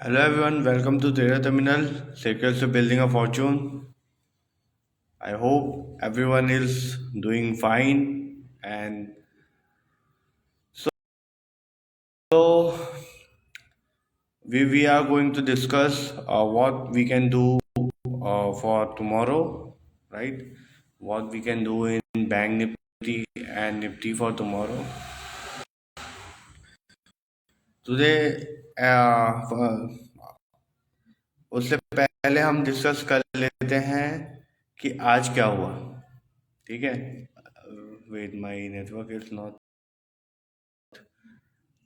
Hello everyone, welcome to Trader Terminal, Secrets to Building a Fortune. I hope everyone is doing fine. And so we are going to discuss what we can do for tomorrow, right? What we can do in Bank Nifty and Nifty for tomorrow. Today, उससे पहले हम discuss कर लेते हैं कि आज क्या हुआ, ठीक है। Wait, my network is not,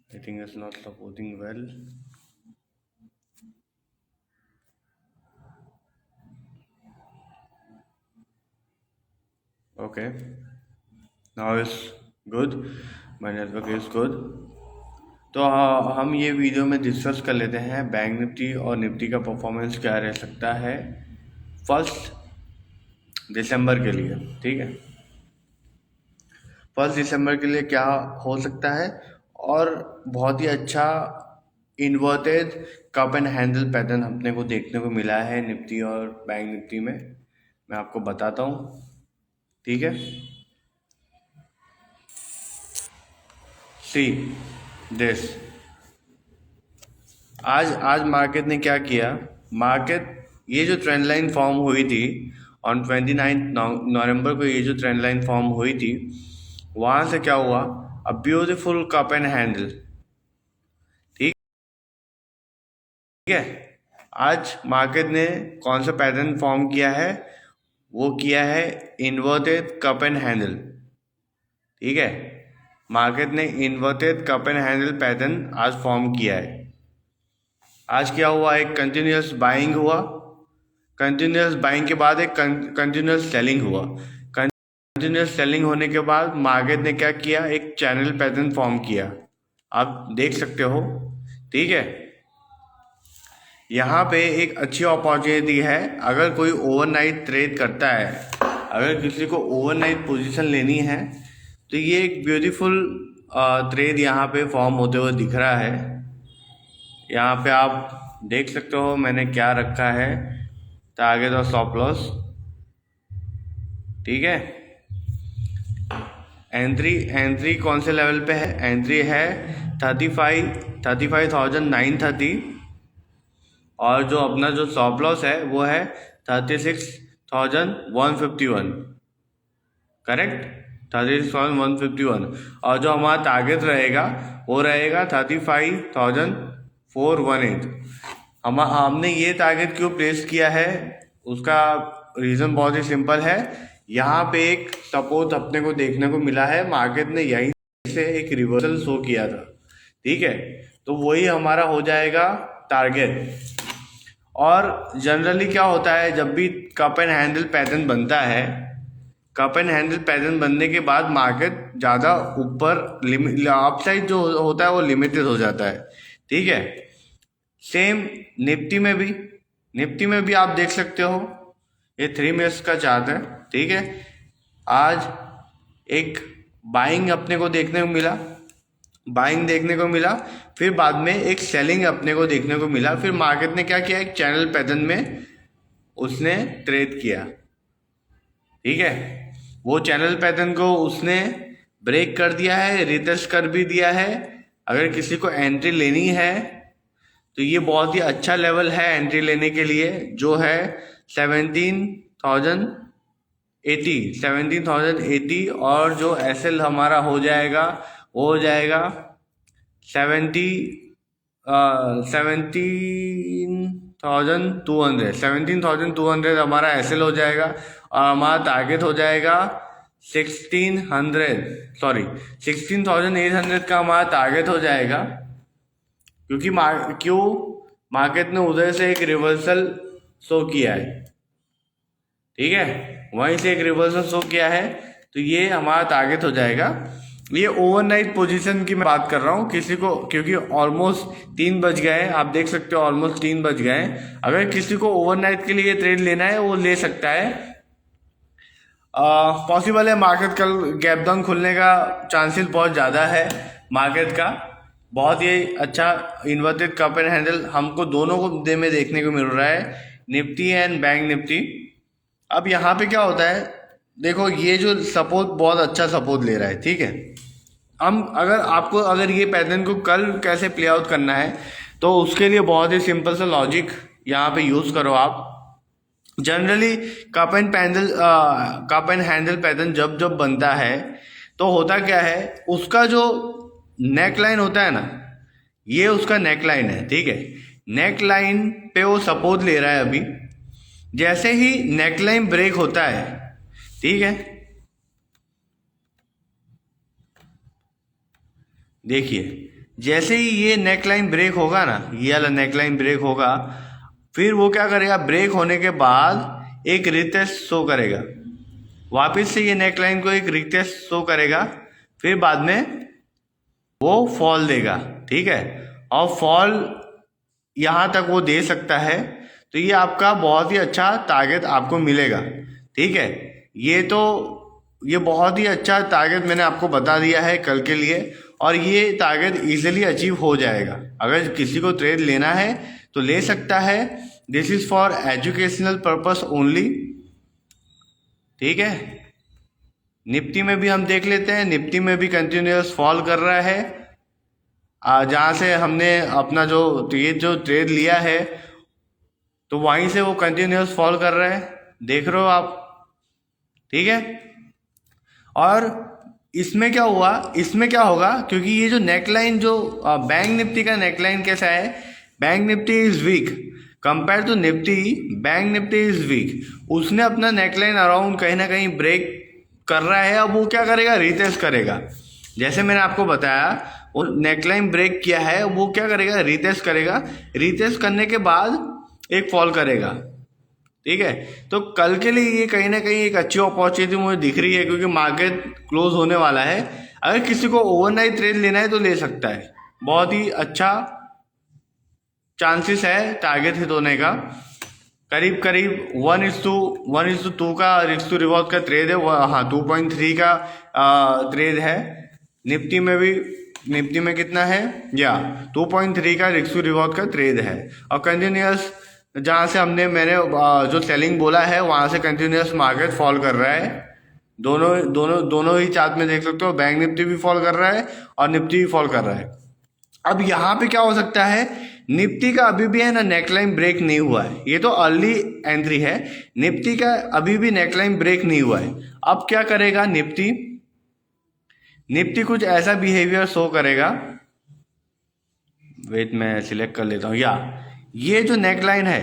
I think it's not supporting well. Okay, now is good, my network is good. तो हम ये वीडियो में डिस्कस कर लेते हैं बैंक निफ्टी और निफ्टी का परफॉर्मेंस क्या रह सकता है 1 दिसंबर के लिए, ठीक है। 1 दिसंबर के लिए क्या हो सकता है, और बहुत ही अच्छा inverted cup and handle pattern अपने को देखने को मिला है निफ्टी और बैंक निफ्टी में। मैं आपको बताता हूँ, ठीक है। सी दिस, आज मार्केट ने क्या किया। मार्केट, ये जो ट्रेंड लाइन फॉर्म हुई थी ऑन 29 नवंबर को, ये जो ट्रेंड लाइन फॉर्म हुई थी, वहां से क्या हुआ, a beautiful cup and handle, ठीक है। आज मार्केट ने कौन सा पैटर्न फॉर्म किया है, वो किया है इन्वर्टेड कप एंड हैंडल, ठीक है। मार्केट ने inverted cup and handle pattern आज फॉर्म किया है। आज क्या हुआ, एक कंटिन्यूस बाइंग हुआ, कंटिन्यूस बाइंग के बाद एक कंटिन्यूस सेलिंग हुआ। कंटिन्यूस सेलिंग होने के बाद मार्केट ने क्या किया, एक चैनल पैटर्न फॉर्म किया, आप देख सकते हो, ठीक है। यहाँ पे एक अच्छी अपॉर्चुनिटी है, अगर कोई ओवरनाइट ट्रेड करता है, अगर किसी को ओवरनाइट पोजीशन लेनी है, तो ये एक ब्यूटीफुल ट्रेड यहाँ पे फॉर्म होते हुए दिख रहा है। यहाँ पे आप देख सकते हो मैंने क्या रखा है, टारगेट और स्टॉप लॉस, ठीक है। एंट्री कौन से लेवल पे है, एंट्री है 35,930, और जो अपना जो स्टॉप लॉस है वो है 36,151, करेक्ट, 36,151, और जो हमारा टारगेट रहेगा वो रहेगा 35,418। हमने ये टारगेट क्यों प्लेस किया है, उसका रीज़न बहुत ही सिंपल है। यहाँ पे एक सपोर्ट अपने को देखने को मिला है, मार्केट ने यहीं से एक रिवर्सल शो किया था, ठीक है। तो वही हमारा हो जाएगा टारगेट। और जनरली क्या होता है, जब भी कप एंड हैंडल पैटर्न बनता है, कप एंड हैंडल पैटर्न बनने के बाद मार्केट ज़्यादा ऊपर अपसाइड जो होता है वो लिमिटेड हो जाता है, ठीक है। सेम निफ्टी में भी आप देख सकते हो, ये 3 मिनट्स का चार्ट है, ठीक है। आज एक बाइंग अपने को देखने को मिला, फिर बाद में एक सेलिंग अपने को देखने को मिला, फिर मार्केट ने क्या किया, एक चैनल पैटर्न में उसने ट्रेड किया, ठीक है। वो चैनल पैटर्न को उसने ब्रेक कर दिया है, रिटेस्ट कर भी दिया है। अगर किसी को एंट्री लेनी है तो ये बहुत ही अच्छा लेवल है एंट्री लेने के लिए, जो है 17,080, और जो एसएल हमारा हो जाएगा वो हो जाएगा 17,200 हमारा एसएल हो जाएगा, और हमारा टारगेट हो जाएगा 16,800 का हमारा टारगेट हो जाएगा। क्योंकि मार्केट ने उधर से एक रिवर्सल शो किया है, ठीक है, वहीं से एक रिवर्सल शो किया है, तो ये हमारा टारगेट हो जाएगा। ये ओवरनाइट पोजीशन की मैं बात कर रहा हूँ, किसी को, क्योंकि ऑलमोस्ट 3 बज गए हैं, आप देख सकते हो ऑलमोस्ट 3 बज गए हैं। अगर किसी को ओवरनाइट के लिए ट्रेड लेना है वो ले सकता है, पॉसिबल है। मार्केट कल गैप डाउन खुलने का चांसेस बहुत ज़्यादा है मार्केट का, बहुत ही अच्छा इन्वर्टेड कप एंड हैंडल हमको दोनों को में देखने को मिल रहा है, निफ्टी एंड बैंक निफ्टी। अब यहाँ पे क्या होता है, देखो ये जो सपोर्ट बहुत अच्छा सपोर्ट ले रहा है, ठीक है। हम अगर ये पैटर्न को कल कैसे प्ले आउट करना है, तो उसके लिए बहुत ही सिंपल सा लॉजिक यहाँ पे यूज करो आप। Generally cup and handle pattern जब जब बनता है तो होता क्या है, उसका जो नेक लाइन होता है ना, ये उसका नेक लाइन है, ठीक है। नेक लाइन पे वो सपोर्ट ले रहा है अभी। जैसे ही नेक लाइन ब्रेक होता है, ठीक है, देखिए जैसे ही ये नेक लाइन ब्रेक होगा ना, ये वाला नेक लाइन ब्रेक होगा, फिर वो क्या करेगा, ब्रेक होने के बाद एक रिटेस्ट शो करेगा, वापस से ये नेक लाइन को एक रिटेस्ट शो करेगा, फिर बाद में वो फॉल देगा, ठीक है। और फॉल यहाँ तक वो दे सकता है, तो ये आपका बहुत ही अच्छा टारगेट आपको मिलेगा, ठीक है। ये बहुत ही अच्छा टारगेट मैंने आपको बता दिया है कल के लिए, और ये टारगेट इजीली अचीव हो जाएगा। अगर किसी को ट्रेड लेना है तो ले सकता है। This is for educational purpose only, ठीक है। निफ्टी में भी हम देख लेते हैं, निफ्टी में भी कंटिन्यूअस फॉल कर रहा है। जहाँ से हमने अपना ये जो ट्रेड लिया है, तो वहीं से वो कंटिन्यूअस फॉल कर रहा है, देख रहे हो आप, ठीक है। और इसमें क्या हुआ, इसमें क्या होगा, क्योंकि ये जो नेकलाइन जो बैंक निफ्टी का नेकलाइन कैसा है, bank Nifty is weak compare to Nifty, bank Nifty is weak. उसने अपना नेकलाइन अराउंड कहीं ना कहीं ब्रेक कर रहा है। अब वो क्या करेगा, रिटेस्ट करेगा। जैसे मैंने आपको बताया, वो नेकलाइन ब्रेक किया है, वो क्या करेगा, रिटेस्ट करेगा। रिटेस्ट करने के बाद एक फॉल करेगा, ठीक है। तो कल के लिए ये कहीं ना कहीं एक अच्छी अपॉर्चुनिटी मुझे दिख रही है, क्योंकि मार्केट क्लोज होने वाला है। अगर किसी को ओवरनाइट ट्रेड लेना है तो ले सकता है, बहुत ही अच्छा चांसेस है टारगेट हिट होने का। करीब करीब 1:2 का रिस्क टू रिवॉर्ड का ट्रेड है, हाँ 2.3 का ट्रेड है। निफ्टी में कितना है, या 2.3 का रिस्क टू रिवॉर्ड का ट्रेड है। और कंटिन्यूअस जहाँ से मैंने जो सेलिंग बोला है, वहाँ से कंटिन्यूअस मार्केट फॉल कर रहा है। दोनों ही चार्ट में देख सकते हो, बैंक निफ्टी भी फॉल कर रहा है और निफ्टी भी फॉल कर रहा है। अब यहाँ पे क्या हो सकता है, निफ्टी का अभी भी है ना नेकलाइन ब्रेक नहीं हुआ है, ये तो अर्ली एंट्री है। निफ्टी का अभी भी नेकलाइन ब्रेक नहीं हुआ है। अब क्या करेगा निफ्टी कुछ ऐसा बिहेवियर शो करेगा। वेट मैं सिलेक्ट कर लेता हूँ, ये जो नेकलाइन है,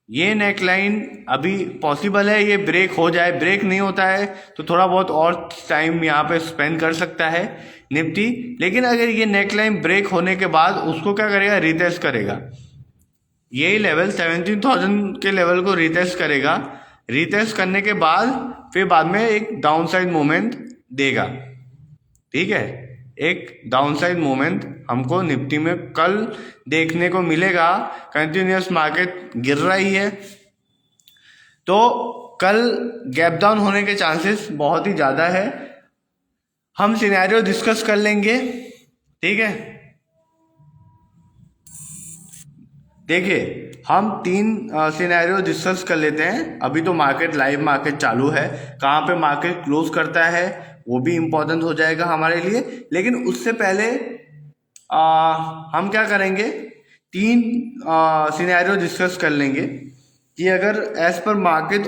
ये नेकलाइन अभी पॉसिबल है ये ब्रेक हो जाए। ब्रेक नहीं होता है तो थोड़ा बहुत और टाइम यहाँ पे स्पेंड कर सकता है निफ्टी। लेकिन अगर ये नेकलाइन ब्रेक होने के बाद उसको क्या करेगा, रिटेस्ट करेगा। यही लेवल 17,000 के लेवल को रिटेस्ट करेगा। रिटेस्ट करने के बाद फिर बाद में एक डाउनसाइड मूवमेंट देगा, ठीक है। एक डाउनसाइड मूवमेंट हमको निफ्टी में कल देखने को मिलेगा। कंटिन्यूअस मार्केट गिर रही है, तो कल गैप डाउन होने के चांसेस बहुत ही ज़्यादा है। हम सिनेरियो डिस्कस कर लेंगे, ठीक है। देखिए हम 3 सिनेरियो डिस्कस कर लेते हैं। अभी तो लाइव मार्केट चालू है, कहाँ पे मार्केट क्लोज करता है वो भी इम्पोर्टेंट हो जाएगा हमारे लिए। लेकिन उससे पहले हम क्या करेंगे, 3 सिनेरियो डिस्कस कर लेंगे कि अगर एज पर मार्केट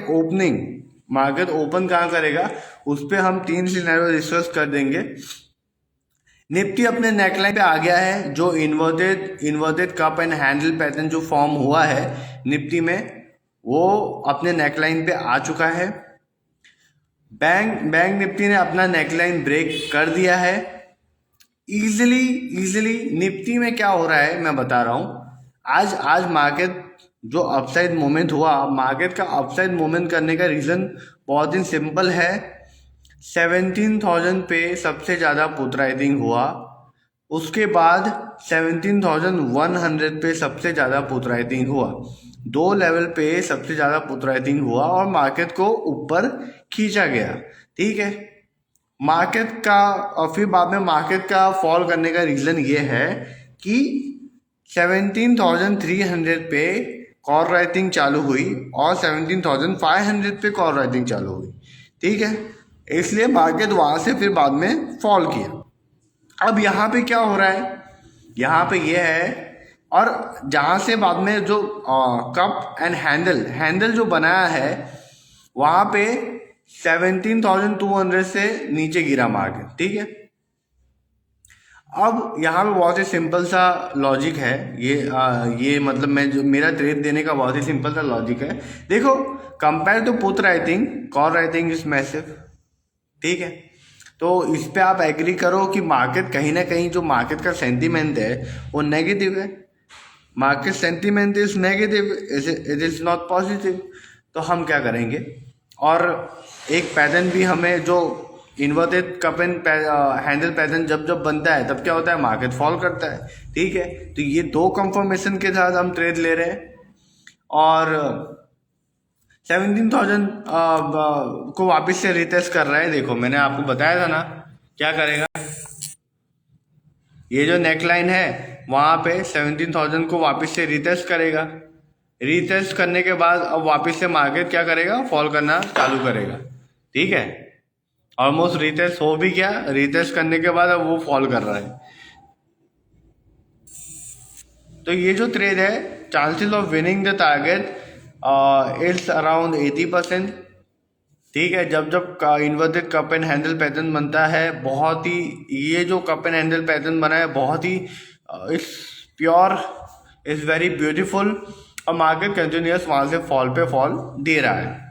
ओपन कहाँ करेगा, उस पर हम 3 सिनेरियो डिस्कस कर देंगे। निफ्टी अपने नेकलाइन पे आ गया है, जो inverted cup and handle pattern जो फॉर्म हुआ है निफ्टी में, वो अपने नेकलाइन पे आ चुका है। बैंक निफ्टी ने अपना नेकलाइन ब्रेक कर दिया है इजीली। निफ्टी में क्या हो रहा है मैं बता रहा हूँ। आज मार्केट जो अपसाइड मोमेंट हुआ, मार्केट का अपसाइड मोमेंट करने का रीज़न बहुत ही सिंपल है। 17,000 पे सबसे ज़्यादा पुट राइटिंग हुआ, उसके बाद 17,100 पे सबसे ज़्यादा पुट राइटिंग हुआ। 2 लेवल पे सबसे ज़्यादा पुट राइटिंग हुआ और मार्केट को ऊपर खींचा गया, ठीक है। मार्केट का, और फिर बाद में मार्केट का फॉल करने का रीज़न ये है कि 17,300 पे कॉल राइटिंग चालू हुई और 17,500 पे कॉल राइटिंग चालू हुई, ठीक है। इसलिए मार्केट वहाँ से फिर बाद में फॉल किया। अब यहाँ पे क्या हो रहा है, यहाँ पे ये है, और जहाँ से बाद में जो कप एंड हैंडल जो बनाया है वहाँ पे 17,200 से नीचे गिरा मार्केट, ठीक है। अब यहाँ पे बहुत ही सिंपल सा लॉजिक है, ये मतलब मैं जो मेरा ट्रेड देने का बहुत ही सिंपल सा लॉजिक है। देखो, compare to put writing, call writing is massive, ठीक है। तो इस पे आप एग्री करो कि मार्केट कहीं ना कहीं, जो मार्केट का सेंटीमेंट है वो नेगेटिव है। Market sentiment is negative, it is not positive. तो हम क्या करेंगे, और एक पैटर्न भी हमें, जो inverted cup and handle pattern जब बनता है तब क्या होता है, मार्केट फॉल करता है, ठीक है। तो ये दो कंफर्मेशन के साथ हम ट्रेड ले रहे हैं, और 17,000 को वापस से रिटेस्ट कर रहा है। देखो, मैंने आपको बताया था ना क्या करेगा, ये जो नेकलाइन है वहाँ पे 17,000 को वापस से रिटेस्ट करेगा। रिटेस्ट करने के बाद अब वापस से मार्केट क्या करेगा, फॉल करना चालू करेगा, ठीक है। ऑलमोस्ट रिटेस्ट हो भी गया, रिटेस्ट करने के बाद अब वो फॉल कर रहा है। तो ये जो ट्रेड है, chances of winning the target it's around 80%, ठीक है। जब inverted cup and handle pattern बनता है, बहुत ही, ये जो कप एंड हैंडल पैटर्न बना है बहुत ही it's pure, it's very beautiful, और मार्केट कंटिन्यूस वहाँ से फॉल पे फॉल दे रहा है।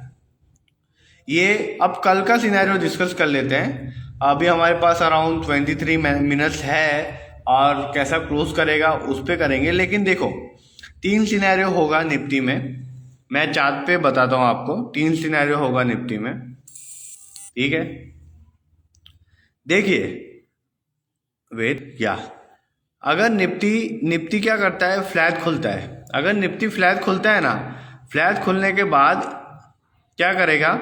ये अब कल का सिनेरियो डिस्कस कर लेते हैं। अभी हमारे पास अराउंड 23 मिनट्स है, और कैसा क्लोज करेगा उस पर करेंगे। लेकिन देखो, 3 सिनेरियो होगा निफ्टी में, मैं चार्ट पे बताता हूँ आपको। 3 सिनेरियो होगा निफ्टी में, ठीक है। देखिए, वेट, या अगर निफ्टी क्या करता है, फ्लैट खुलता है। अगर निफ्टी फ्लैट खुलता है ना, फ्लैट खुलने के बाद क्या करेगा,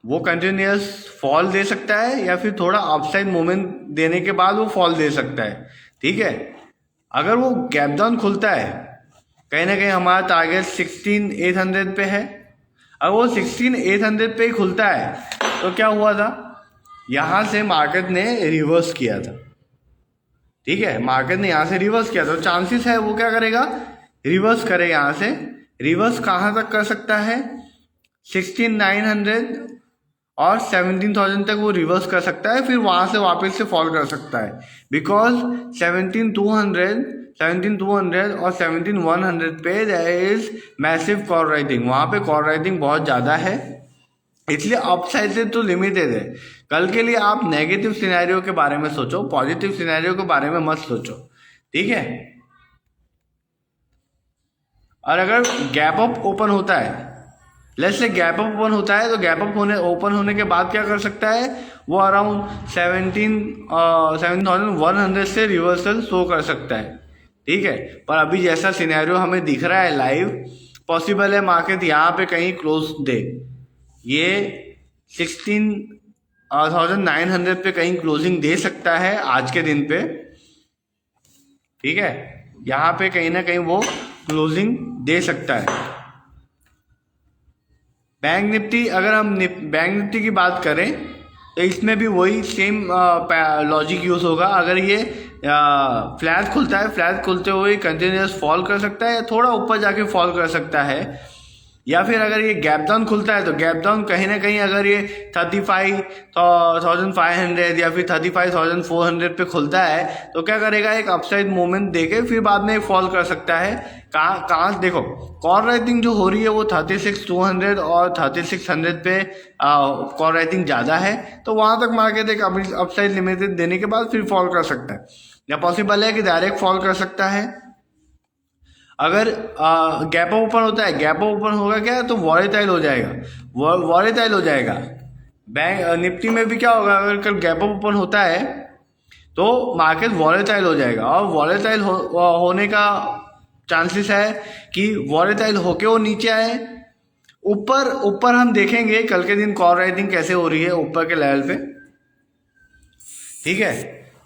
वो कंटिन्यूस फॉल दे सकता है, या फिर थोड़ा अपसाइड मूवमेंट देने के बाद वो फॉल दे सकता है, ठीक है। अगर वो गैप डाउन खुलता है, कहीं ना कहीं हमारा टारगेट 16,800 पे है, अगर वो 16,800 पे ही खुलता है तो क्या हुआ था, यहाँ से मार्केट ने रिवर्स किया था, ठीक है। मार्केट ने यहाँ से रिवर्स किया, तो चांसेस है वो क्या करेगा, रिवर्स करे। यहाँ से रिवर्स कहाँ तक कर सकता है, 16,900 और 17,000 तक वो रिवर्स कर सकता है, फिर वहाँ से वापस से फॉल कर सकता है। बिकॉज 17,200 और 17,100 पे there is massive call writing, वहाँ पे कॉल राइटिंग बहुत ज़्यादा है, इसलिए अपसाइड से तो लिमिटेड है। कल के लिए आप नेगेटिव सिनेरियो के बारे में सोचो, पॉजिटिव सिनेरियो के बारे में मत सोचो, ठीक है। और अगर गैप अप ओपन होता है, let's say gap up open होता है, तो गैप अप ओपन होने के बाद क्या कर सकता है, वो अराउंड 7,100 से रिवर्सल शो कर सकता है, ठीक है। पर अभी जैसा सिनेरियो हमें दिख रहा है लाइव, पॉसिबल है मार्केट यहाँ पे कहीं क्लोज दे, ये 16,900 पे कहीं क्लोजिंग दे सकता है आज के दिन पे, ठीक है। यहाँ पे कहीं ना कहीं वो क्लोजिंग दे सकता है। बैंक निफ्टी, अगर हम बैंक निफ्टी की बात करें तो इसमें भी वही सेम लॉजिक यूज होगा। अगर ये फ्लैट खुलता है, फ्लैट खुलते हुए कंटिन्यूस फॉल कर सकता है, या थोड़ा ऊपर जाके फॉल कर सकता है, या फिर अगर ये गैप डाउन खुलता है तो गैप डाउन कहीं ना कहीं अगर ये 35,500 या फिर 35,400 पे खुलता है तो क्या करेगा, एक अपसाइड मूवमेंट देके फिर बाद में फॉल कर सकता है। कहाँ देखो, कॉल राइटिंग जो हो रही है वो 36,200 और 3600 पे कॉल राइटिंग ज़्यादा है, तो वहाँ तक मार्केट एक अपसाइड लिमिटेड देने के बाद फिर फॉल कर सकता है, या पॉसिबल है कि डायरेक्ट फॉल कर सकता है। अगर गैप ओपन होता है, गैप ओपन होगा क्या, तो वॉलेटाइल हो जाएगा, वॉलेटाइल हो जाएगा। बैंक निफ्टी में भी क्या होगा, अगर कल गैप ओपन होता है तो मार्केट वॉलेटाइल हो जाएगा, और वॉलेटाइल होने का चांसेस है कि वॉलेटाइल होके वो नीचे आए। ऊपर हम देखेंगे कल के दिन कॉल राइटिंग कैसे हो रही है ऊपर के लेवल पे, ठीक है।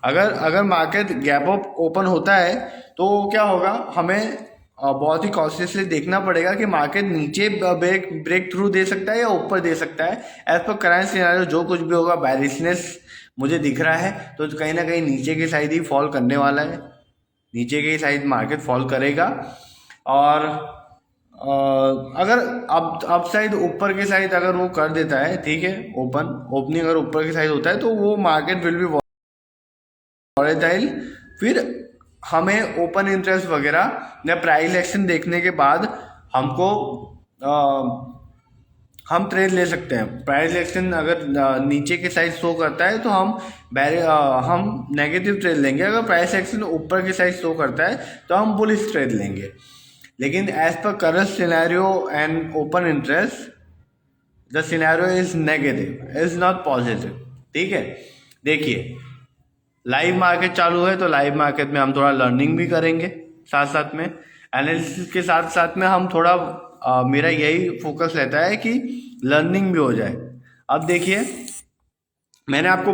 अगर अगर मार्केट गैप अप ओपन होता है तो क्या होगा, हमें बहुत ही कॉन्शियसली देखना पड़ेगा कि मार्केट नीचे ब्रेक थ्रू दे सकता है या ऊपर दे सकता है। एज पर करंट सिनेरियो जो कुछ भी होगा, बैरिशनेस मुझे दिख रहा है, तो कहीं ना कहीं नीचे की साइड ही फॉल करने वाला है, नीचे की साइड मार्केट फॉल करेगा। और अगर अप साइड ऊपर की साइड अगर वो कर देता है, ठीक है, ओपनिंग अगर ऊपर की साइड होता है तो वो मार्केट विल बी वॉलेटाइल। फिर हमें ओपन इंटरेस्ट वगैरह या प्राइस एक्शन देखने के बाद हमको हम ट्रेड ले सकते हैं। प्राइस एक्शन अगर नीचे के साइड शो करता है तो हम नेगेटिव ट्रेड लेंगे। अगर प्राइस एक्शन ऊपर के साइड शो करता है तो हम बुलिश ट्रेड लेंगे। लेकिन as per current scenario and open interest, the scenario is negative, is not positive. ठीक है, देखिए लाइव मार्केट चालू है तो लाइव मार्केट में हम थोड़ा लर्निंग भी करेंगे, साथ साथ में एनालिसिस के साथ साथ में हम थोड़ा मेरा यही फोकस रहता है कि लर्निंग भी हो जाए। अब देखिए, मैंने आपको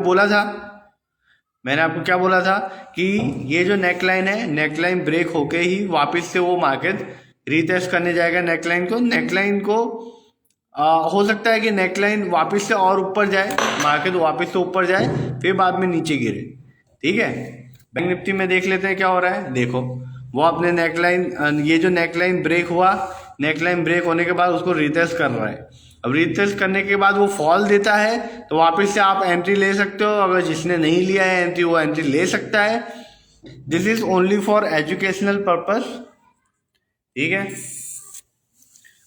क्या बोला था कि ये जो नेकलाइन है, नेकलाइन ब्रेक होके ही वापस से वो मार्केट रीटेस्ट करने जाएगा नेकलाइन को हो सकता है कि नेकलाइन वापस से और ऊपर जाए, मार्केट वापस से ऊपर जाए, फिर बाद में नीचे गिरे। ठीक है, बैंक निफ्टी में देख लेते हैं क्या हो रहा है। देखो, वो अपने नेकलाइन, ये जो नेकलाइन ब्रेक हुआ, नेकलाइन ब्रेक होने के बाद उसको रिटेस्ट कर रहा है। अब रिटेस्ट करने के बाद वो फॉल देता है तो वापस से आप एंट्री ले सकते हो। अगर जिसने नहीं लिया है एंट्री, वो एंट्री ले सकता है। This is only for educational purpose. ठीक है,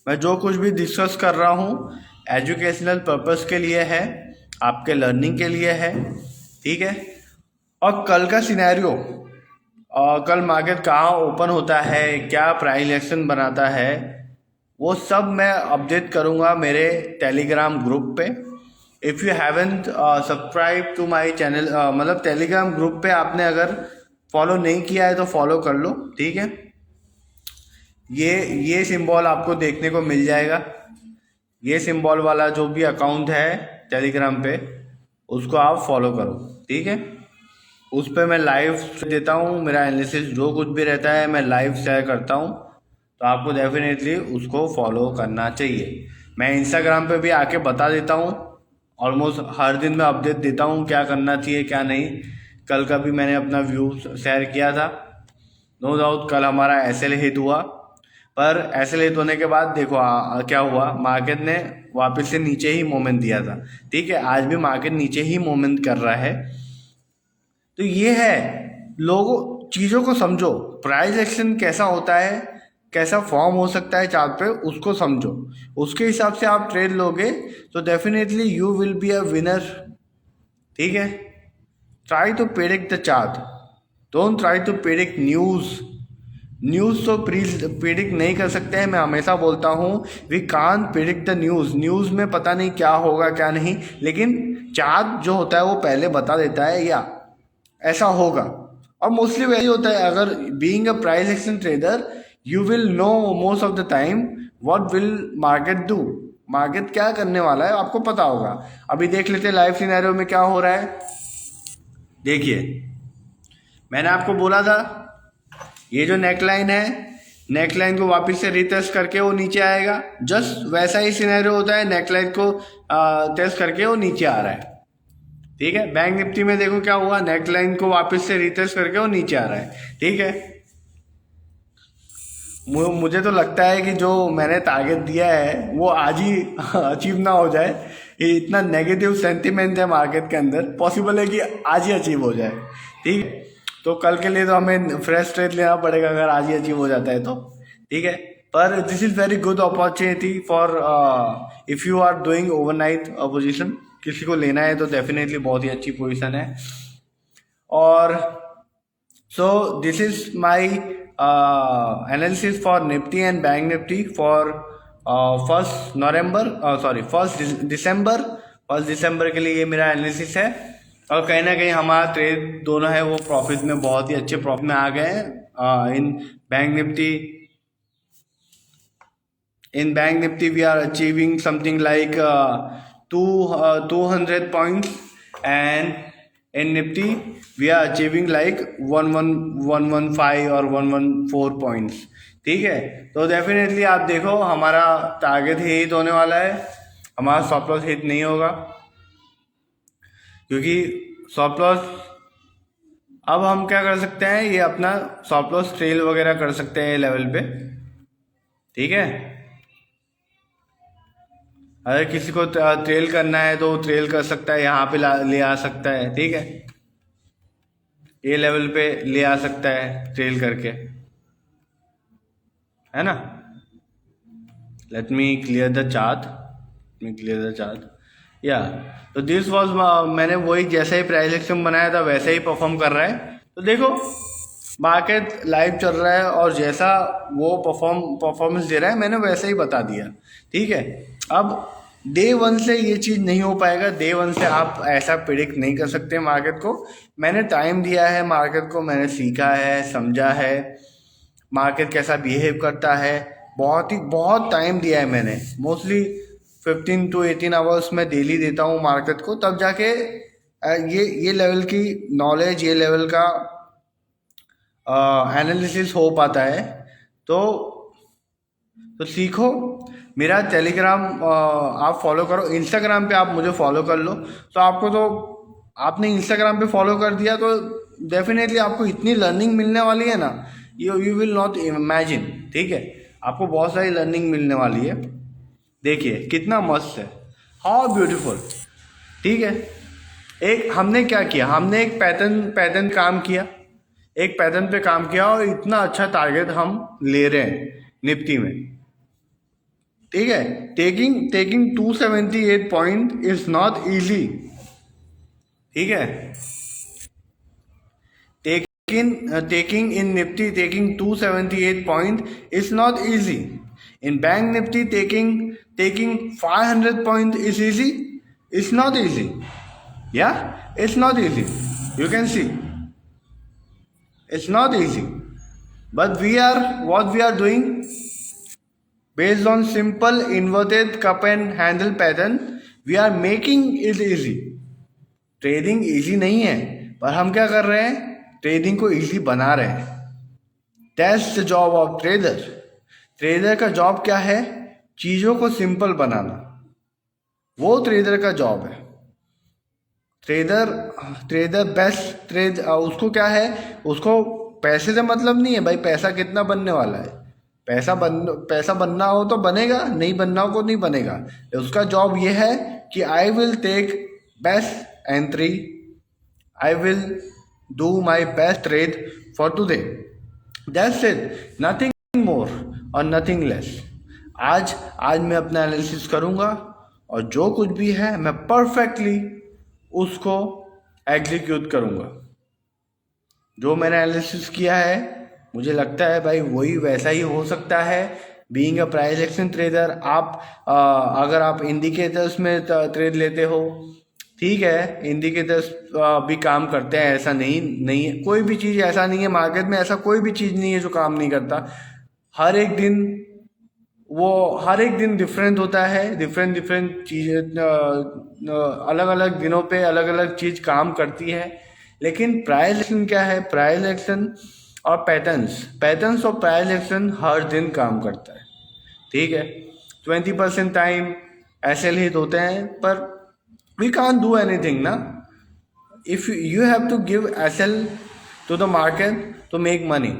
मैं जो कुछ भी डिस्कस कर रहा हूँ एजुकेशनल पर्पस के लिए है, आपके लर्निंग के लिए है। ठीक है, और कल का सिनेरियो, कल मार्केट कहाँ ओपन होता है, क्या प्राइस एक्शन बनाता है, वो सब मैं अपडेट करूँगा मेरे टेलीग्राम ग्रुप पे। If you haven't subscribe to my channel, मतलब टेलीग्राम ग्रुप पे आपने अगर फॉलो नहीं किया है तो फॉलो कर लो। ठीक है, ये सिंबल आपको देखने को मिल जाएगा। ये सिंबल वाला जो भी अकाउंट है टेलीग्राम पे, उसको आप फॉलो करो। ठीक है, उस पर मैं लाइव देता हूँ, मेरा एनालिसिस जो कुछ भी रहता है मैं लाइव शेयर करता हूँ, तो आपको डेफिनेटली उसको फॉलो करना चाहिए। मैं इंस्टाग्राम पे भी आके बता देता हूँ, ऑलमोस्ट हर दिन मैं अपडेट देता हूँ क्या करना चाहिए क्या नहीं। कल का भी मैंने अपना व्यू शेयर किया था। नो डाउट कल हमारा एसएल हिट हुआ, पर एसएल हिट होने के बाद देखो क्या हुआ, मार्केट ने वापस से नीचे ही मोमेंट दिया था। ठीक है, आज भी मार्केट नीचे ही मोमेंट कर रहा है। तो ये है, लोगों चीज़ों को समझो, प्राइस एक्शन कैसा होता है, कैसा फॉर्म हो सकता है चार्ट पे, उसको समझो, उसके हिसाब से आप ट्रेड लोगे तो definitely you will be a winner. ठीक है, try to predict the chart, don't try to predict news तो प्रिडिक्ट नहीं कर सकते हैं। मैं हमेशा बोलता हूँ we can't predict the news में पता नहीं क्या होगा क्या नहीं, लेकिन चार्ट जो होता है वो पहले बता देता है या ऐसा होगा। और मोस्टली वही होता है, अगर being a price action trader you will know most of the time what will market do, market क्या करने वाला है आपको पता होगा। अभी देख लेते हैं लाइव सिनेरियो में क्या हो रहा है। देखिए, मैंने आपको बोला था ये जो नेकलाइन है, नेकलाइन को वापस से रिटेस्ट करके वो नीचे आएगा। जस्ट वैसा ही सिनेरियो होता है, नेकलाइन को टेस्ट करके वो नीचे आ रहा है। ठीक है, बैंक निफ्टी में देखो क्या हुआ, नेकलाइन को वापस से रिटेस्ट करके वो नीचे आ रहा है। ठीक है, मुझे तो लगता है कि जो मैंने टारगेट दिया है वो आज ही अचीव ना हो जाए। ये इतना नेगेटिव सेंटिमेंट है मार्केट के अंदर, पॉसिबल है कि आज ही अचीव हो जाए। ठीक है, तो कल के लिए तो हमें फ्रेश ट्रेड लेना पड़ेगा अगर आज ही अचीव हो जाता है तो। ठीक है, पर this is very good opportunity for if you are doing overnight position, किसी को लेना है तो डेफिनेटली बहुत ही अच्छी पोजीशन है। और so this is my analysis for Nifty and Bank Nifty for first December के लिए ये मेरा एनालिसिस है। और कहीं ना कहीं हमारा ट्रेड दोनों है वो प्रॉफिट में, बहुत ही अच्छे प्रॉफिट में आ गए हैं। In Bank Nifty we are achieving something like 200 points and in Nifty we are achieving like 11115 और 114 पॉइंट्स। ठीक है, तो डेफिनेटली आप देखो हमारा टारगेट हिट होने वाला है, हमारा स्टॉप लॉस हिट नहीं होगा, क्योंकि स्टॉप लॉस अब हम क्या कर सकते हैं, ये अपना स्टॉप लॉस ट्रेल वगैरह कर सकते हैं लेवल पे। ठीक है, अगर किसी को ट्रेल करना है तो ट्रेल कर सकता है, यहाँ पे ले आ सकता है। ठीक है, ये लेवल पे ले आ सकता है ट्रेल करके, है ना। Let me clear the chart, या तो दिस वाज, मैंने वही जैसे ही प्राइस एक्शन बनाया था वैसे ही परफॉर्म कर रहा है। तो देखो मार्केट लाइव चल रहा है और जैसा वो परफॉर्मेंस दे रहा है मैंने वैसे ही बता दिया। ठीक है, अब डे वन से ये चीज़ नहीं हो पाएगा, डे वन से आप ऐसा प्रिडिक्ट नहीं कर सकते मार्केट को। मैंने टाइम दिया है मार्केट को, मैंने सीखा है, समझा है मार्केट कैसा बिहेव करता है, बहुत टाइम दिया है मैंने। मोस्टली 15 to 18 आवर्स मैं डेली देता हूँ मार्केट को, तब जाके ये लेवल की नॉलेज, ये लेवल का एनालिसिस हो पाता है। तो सीखो। मेरा टेलीग्राम आप फॉलो करो, इंस्टाग्राम पे आप मुझे फॉलो कर लो। तो आपने इंस्टाग्राम पे फॉलो कर दिया तो डेफिनेटली आपको इतनी लर्निंग मिलने वाली है ना, यू विल नॉट इमेजिन। ठीक है, आपको बहुत सारी लर्निंग मिलने वाली है। देखिए कितना मस्त है, हाउ ब्यूटीफुल। ठीक है, एक हमने क्या किया, हमने एक पैटर्न काम किया, एक पैटर्न पे काम किया और इतना अच्छा टारगेट हम ले रहे हैं निफ्टी में। ठीक है, taking 278 point is not easy. ठीक है, taking in Nifty, taking 278 point is not easy. In Bank Nifty, taking 500 point is easy. It's not easy. Yeah, it's not easy. You can see, it's not easy. But what we are doing based on simple inverted cup and handle pattern, we are making it easy. Trading easy नहीं है, पर हम क्या कर रहे हैं, trading को easy बना रहे हैं। That's the job of trader का जॉब क्या है, चीज़ों को सिंपल बनाना, वो ट्रेडर का जॉब है। ट्रेडर बेस्ट उसको क्या है, उसको पैसे से मतलब नहीं है भाई, पैसा कितना बनने वाला है। पैसा बनना हो तो बनेगा, नहीं बनना हो तो नहीं बनेगा। उसका जॉब ये है कि I will take best entry, I will do my best trade for today. That's it, nothing more और nothing less. आज मैं अपना एनालिसिस करूँगा और जो कुछ भी है मैं परफेक्टली उसको एग्जीक्यूट करूँगा। जो मैंने एनालिसिस किया है मुझे लगता है भाई वही वैसा ही हो सकता है। Being a price action trader, आप अगर आप इंडिकेटर्स में ट्रेड लेते हो, ठीक है, इंडिकेटर्स भी काम करते हैं, ऐसा नहीं है। कोई भी चीज़ ऐसा नहीं है मार्केट में, ऐसा कोई भी चीज़ नहीं है जो काम नहीं करता। हर एक दिन डिफरेंट होता है, डिफरेंट चीज़ें अलग अलग दिनों पे अलग अलग चीज़ काम करती है। लेकिन प्राइस एक्शन क्या है, प्राइस एक्शन और पैटर्न्स और प्राइस एक्शन हर दिन काम करता है। ठीक है, 20% टाइम ऐसे हिट होते हैं, पर we can't do anything ना। if you have to give SL to the market to make money,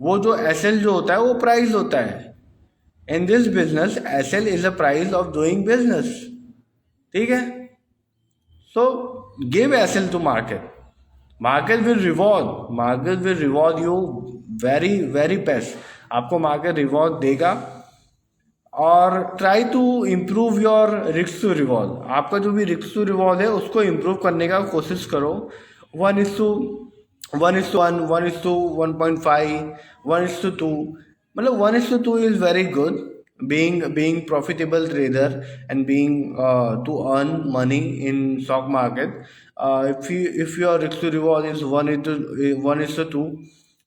वो जो SL जो होता है वो प्राइस होता है। in this business SL is a price of doing business। ठीक है, so give SL to market will reward you very best। आपको मार्केट रिवॉर्ड देगा। और try to improve your risk to reward, आपका जो भी रिस्क टू रिवॉर्ड है उसको इम्प्रूव करने का कोशिश करो। 1:1, 1:1.5, 1:2, मतलब 1:2 is very good. being profitable trader and being to earn money in stock market, if your risk to reward is 1:2,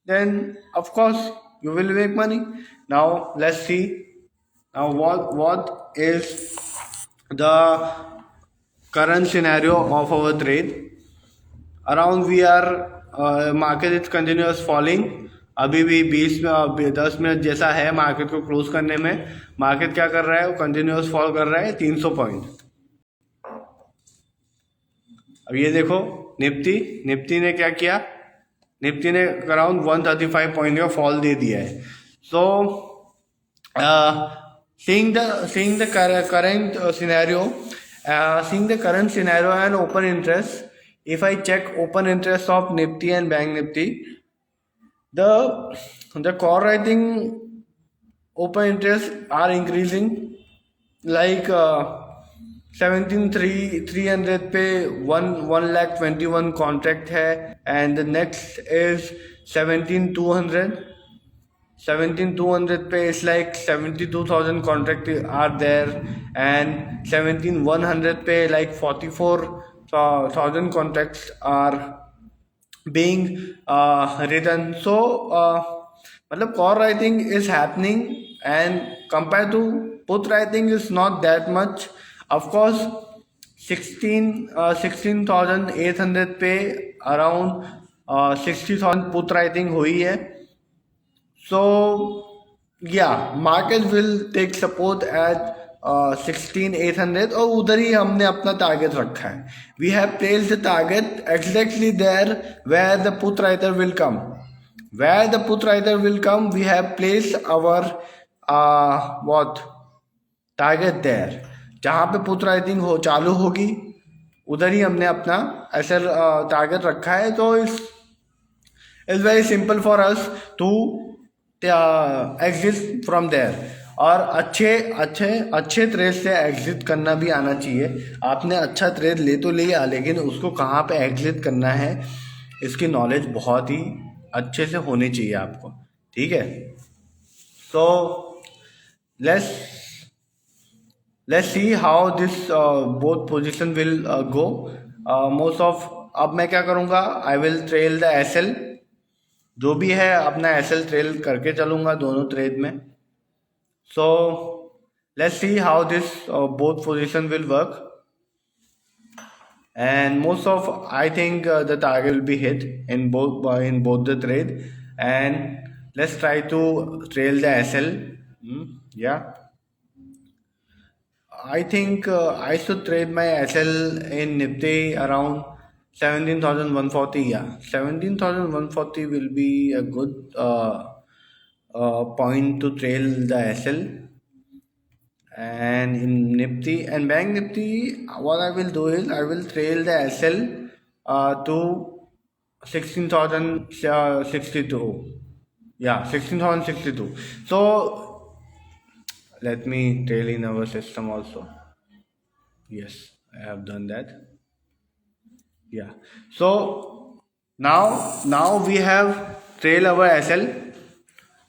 then of course you will make money. Now let's see. Now what is the current scenario of our trade? Around we are market is continuous falling. अभी भी 10 minute जैसा है market को close करने में। Market क्या कर रहा है, वो कंटिन्यूअस फॉल कर रहा है 300 पॉइंट। अब ये देखो निफ्टी ने क्या किया, निफ्टी ने अराउंड 135 पॉइंट का फॉल दे दिया है। सो seeing the current scenario, seeing the current scenario and open interest, if I check open interest of Nifty and Bank Nifty, the core writing open interest are increasing, like 17,300 पे 1,21,000 contract है, and next is 17,200 पे it's like 72,000 contract are there, and 17,100 पे like 44,000 contracts are being written. So मतलब core writing is happening, and compared to put writing is not that much. Of course 16,800 पे around 60,000 put writing हुई है. So yeah, market will take support at 16,800, और उधर ही हमने अपना target रखा है. We have placed the target exactly there where the put writer will come. Where the put writer will come, we have placed our target there. जहाँ पे put writing चालू होगी उधर ही हमने अपना ऐसा टारगेट रखा है. तो it's very simple for us to exit from there. और अच्छे ट्रेड से एग्जिट करना भी आना चाहिए. आपने अच्छा ट्रेड ले तो लिया, लेकिन उसको कहाँ पे एग्जिट करना है इसकी नॉलेज बहुत ही अच्छे से होनी चाहिए आपको. ठीक है. So let's see how this both position will go. Most of अब मैं क्या करूँगा, I will trail the SL. जो भी है अपना एसएल ट्रेल करके चलूँगा दोनों ट्रेड में. So let's see how this both position will work, and most of I think the target will be hit in both the trade, and let's try to trail the SL. Yeah, I think I should trade my SL in Nifty around 17,140. Yeah, 17,140 will be a good point to trail the SL. And in Nifty and Bank Nifty, what I will do is I will trail the SL to 16,062. Yeah, 16,062. So let me trail in our system also. Yes, I have done that. Yeah. So now we have trail our SL.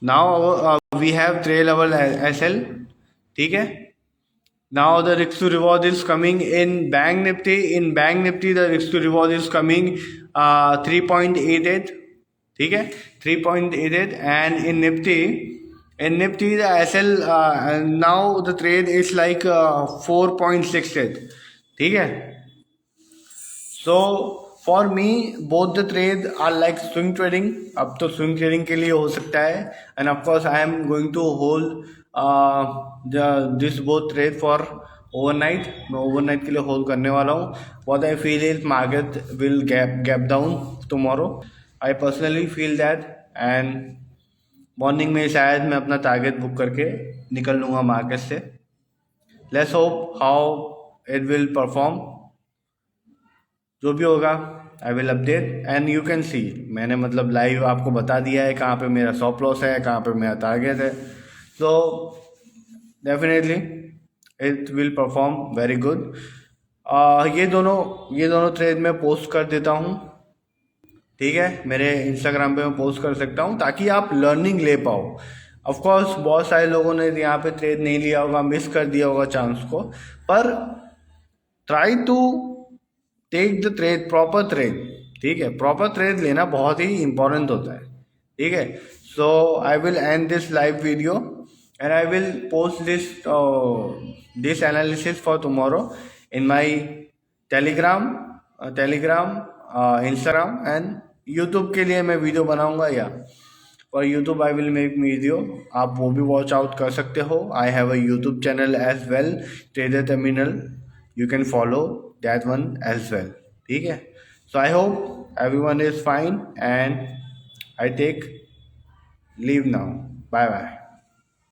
Now we have trail our SL. ठीक है. Now the risk to reward is coming in Bank Nifty. In Bank Nifty the risk to reward is coming 3.88. ठीक है, 3.88. And in Nifty the SL now the trade is like 4.68. ठीक है. So for me both the trade are like swing trading. अब तो swing trading के लिए हो सकता है, and of course I am going to hold this both trade for overnight. मैं overnight के लिए hold करने वाला हूँ. What I feel is market will gap down tomorrow. I personally feel that, and morning में शायद मैं अपना टारगेट बुक करके निकल लूँगा मार्केट से. Let's hope how it will perform. जो भी होगा I will update, and you can see मैंने मतलब लाइव आपको बता दिया है कहाँ पे मेरा स्टॉप लॉस है, कहाँ पे मेरा टारगेट है. So definitely it will perform very good. ये दोनों ट्रेड में पोस्ट कर देता हूँ. ठीक है, मेरे इंस्टाग्राम पे मैं पोस्ट कर सकता हूँ ताकि आप लर्निंग ले पाओ. ऑफ कोर्स बहुत सारे लोगों ने यहाँ पे ट्रेड नहीं लिया होगा, मिस कर दिया होगा चांस को, पर try to take the trade, proper trade. ठीक है, प्रॉपर ट्रेड लेना बहुत ही इंपॉर्टेंट होता है. ठीक है. So I will end this live video and I will post this analysis for tomorrow in my telegram Instagram and YouTube के लिए मैं वीडियो बनाऊंगा या for YouTube I will make video, आप वो भी वॉच आउट कर सकते हो। I have a YouTube channel as well, trader terminal, you can follow that one as well. ठीक है, so I hope everyone is fine and I take leave now, bye bye.